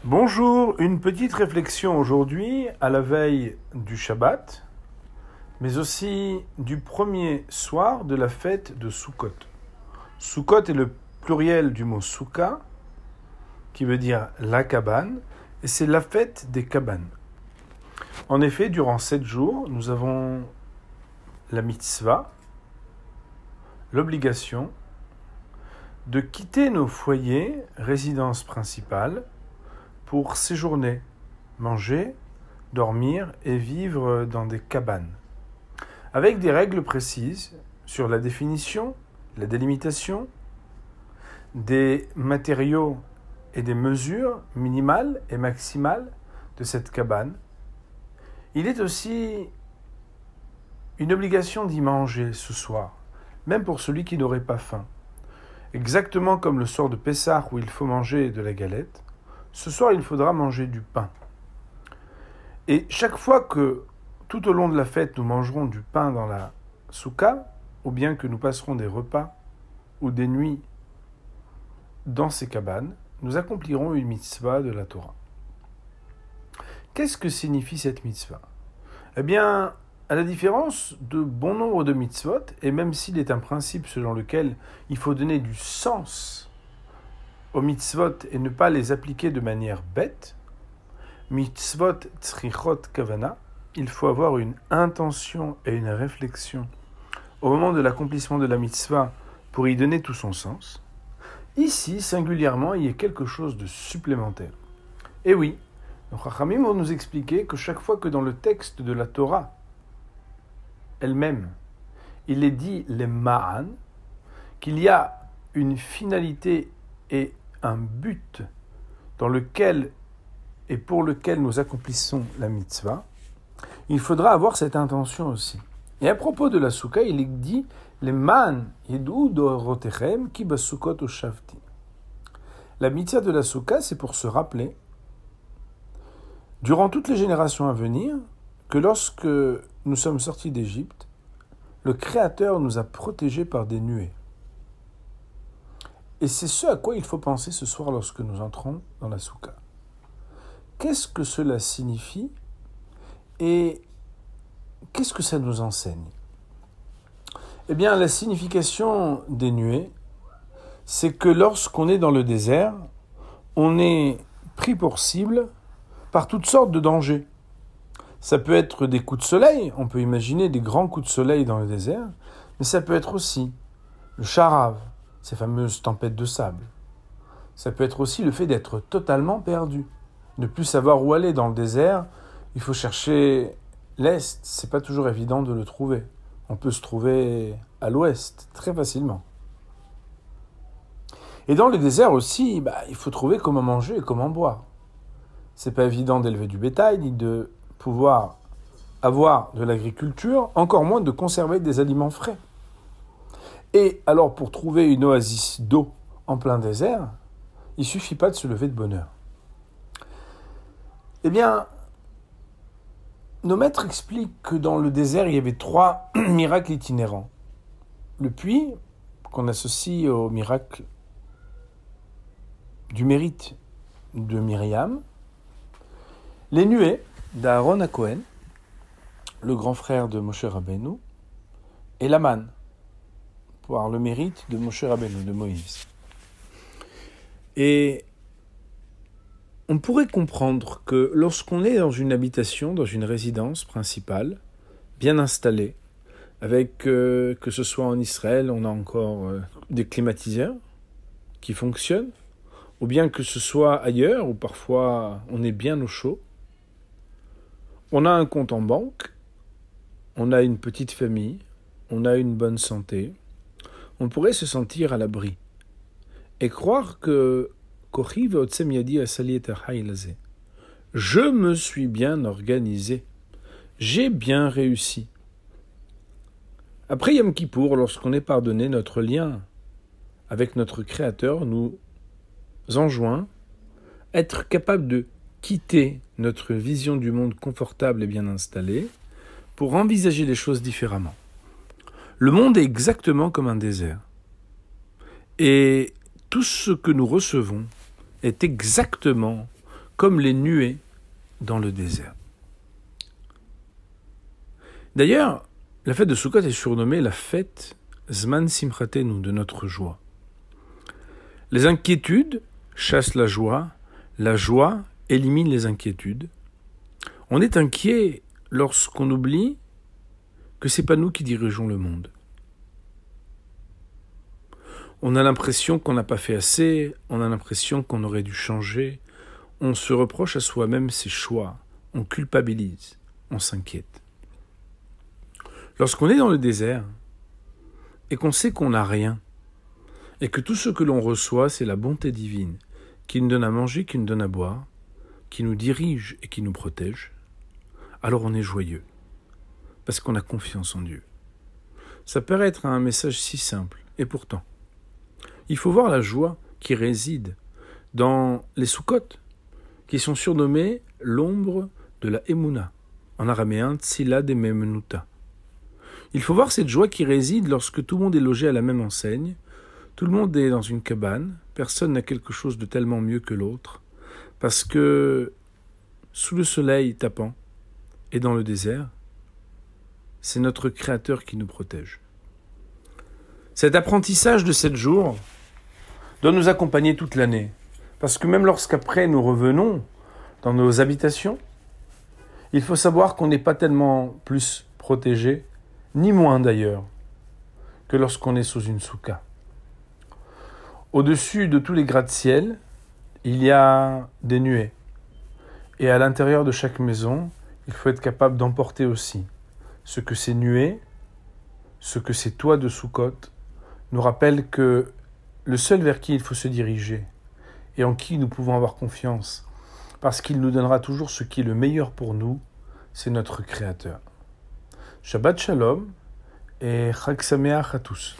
Bonjour, une petite réflexion aujourd'hui à la veille du Shabbat, mais aussi du premier soir de la fête de Sukkot. Sukkot est le pluriel du mot Souka, qui veut dire la cabane, et c'est la fête des cabanes. En effet, durant 7 jours, nous avons la mitzvah, l'obligation de quitter nos foyers, résidences principales, pour séjourner, manger, dormir et vivre dans des cabanes, avec des règles précises sur la définition, la délimitation, des matériaux et des mesures minimales et maximales de cette cabane. Il est aussi une obligation d'y manger ce soir, même pour celui qui n'aurait pas faim. Exactement comme le soir de Pessah où il faut manger de la galette, ce soir il faudra manger du pain. Et chaque fois que, tout au long de la fête, nous mangerons du pain dans la souka, ou bien que nous passerons des repas ou des nuits dans ces cabanes, nous accomplirons une mitzvah de la Torah. Qu'est-ce que signifie cette mitzvah ? Eh bien, à la différence de bon nombre de mitzvot, et même s'il est un principe selon lequel il faut donner du sens aux mitzvot et ne pas les appliquer de manière bête, mitzvot tzrichot kavana, il faut avoir une intention et une réflexion au moment de l'accomplissement de la mitzvah pour y donner tout son sens. Ici, singulièrement, il y a quelque chose de supplémentaire. Et oui, nos Chachamim vont nous expliquer que chaque fois que dans le texte de la Torah elle-même, il est dit les ma'an, qu'il y a une finalité et un but dans lequel et pour lequel nous accomplissons la mitzvah, il faudra avoir cette intention aussi. Et à propos de la souka, il est dit les man yedou dorotechem ki basukot ushavti. La mitzvah de la souka, c'est pour se rappeler, durant toutes les générations à venir, que lorsque nous sommes sortis d'Égypte, le Créateur nous a protégés par des nuées. Et c'est ce à quoi il faut penser ce soir lorsque nous entrons dans la souka. Qu'est-ce que cela signifie et qu'est-ce que ça nous enseigne ? Eh bien, la signification des nuées, c'est que lorsqu'on est dans le désert, on est pris pour cible par toutes sortes de dangers. Ça peut être des coups de soleil, on peut imaginer des grands coups de soleil dans le désert, mais ça peut être aussi le charave, ces fameuses tempêtes de sable. Ça peut être aussi le fait d'être totalement perdu, ne plus savoir où aller dans le désert. Il faut chercher l'est, c'est pas toujours évident de le trouver. On peut se trouver à l'ouest très facilement. Et dans le désert aussi, il faut trouver comment manger et comment boire. C'est pas évident d'élever du bétail, ni de pouvoir avoir de l'agriculture, encore moins de conserver des aliments frais. Et alors, pour trouver une oasis d'eau en plein désert, il ne suffit pas de se lever de bonne heure. Eh bien, nos maîtres expliquent que dans le désert, il y avait 3 miracles itinérants. Le puits, qu'on associe au miracle du mérite de Myriam, les nuées d'Aaron à Cohen, le grand frère de Moshe Rabbeinu, et la manne, pour avoir le mérite de Moshe Rabbeinu, de Moïse. Et on pourrait comprendre que lorsqu'on est dans une habitation, dans une résidence principale, bien installée, avec, que ce soit en Israël, on a encore des climatiseurs qui fonctionnent, ou bien que ce soit ailleurs, où parfois on est bien au chaud, on a un compte en banque, on a une petite famille, on a une bonne santé, on pourrait se sentir à l'abri et croire que je me suis bien organisé, j'ai bien réussi. Après Yom Kippour, lorsqu'on est pardonné, notre lien avec notre Créateur nous enjoint être capable de quitter notre vision du monde confortable et bien installée pour envisager les choses différemment. Le monde est exactement comme un désert. Et tout ce que nous recevons est exactement comme les nuées dans le désert. D'ailleurs, la fête de Sukkot est surnommée la fête Zman Simchatenu, de notre joie. Les inquiétudes chassent la joie élimine les inquiétudes. On est inquiet lorsqu'on oublie que c'est pas nous qui dirigeons le monde. On a l'impression qu'on n'a pas fait assez, on a l'impression qu'on aurait dû changer, on se reproche à soi-même ses choix, on culpabilise, on s'inquiète. Lorsqu'on est dans le désert et qu'on sait qu'on n'a rien, et que tout ce que l'on reçoit, c'est la bonté divine, qui nous donne à manger, qui nous donne à boire, qui nous dirige et qui nous protège, alors on est joyeux, parce qu'on a confiance en Dieu. Ça paraît être un message si simple, et pourtant, il faut voir la joie qui réside dans les Sukkot, qui sont surnommés l'ombre de la Emouna, en araméen Tzila de Memnuta. Il faut voir cette joie qui réside lorsque tout le monde est logé à la même enseigne, tout le monde est dans une cabane, personne n'a quelque chose de tellement mieux que l'autre, parce que sous le soleil tapant et dans le désert, c'est notre Créateur qui nous protège. Cet apprentissage de 7 jours doit nous accompagner toute l'année, parce que même lorsqu'après nous revenons dans nos habitations, il faut savoir qu'on n'est pas tellement plus protégé, ni moins d'ailleurs, que lorsqu'on est sous une souka. Au-dessus de tous les gratte-ciel, il y a des nuées. Et à l'intérieur de chaque maison, il faut être capable d'emporter aussi ce que ces nuées, ce que ces toits de Sukkot nous rappellent que le seul vers qui il faut se diriger et en qui nous pouvons avoir confiance, parce qu'il nous donnera toujours ce qui est le meilleur pour nous, c'est notre Créateur. Shabbat Shalom et Chag Sameach à tous.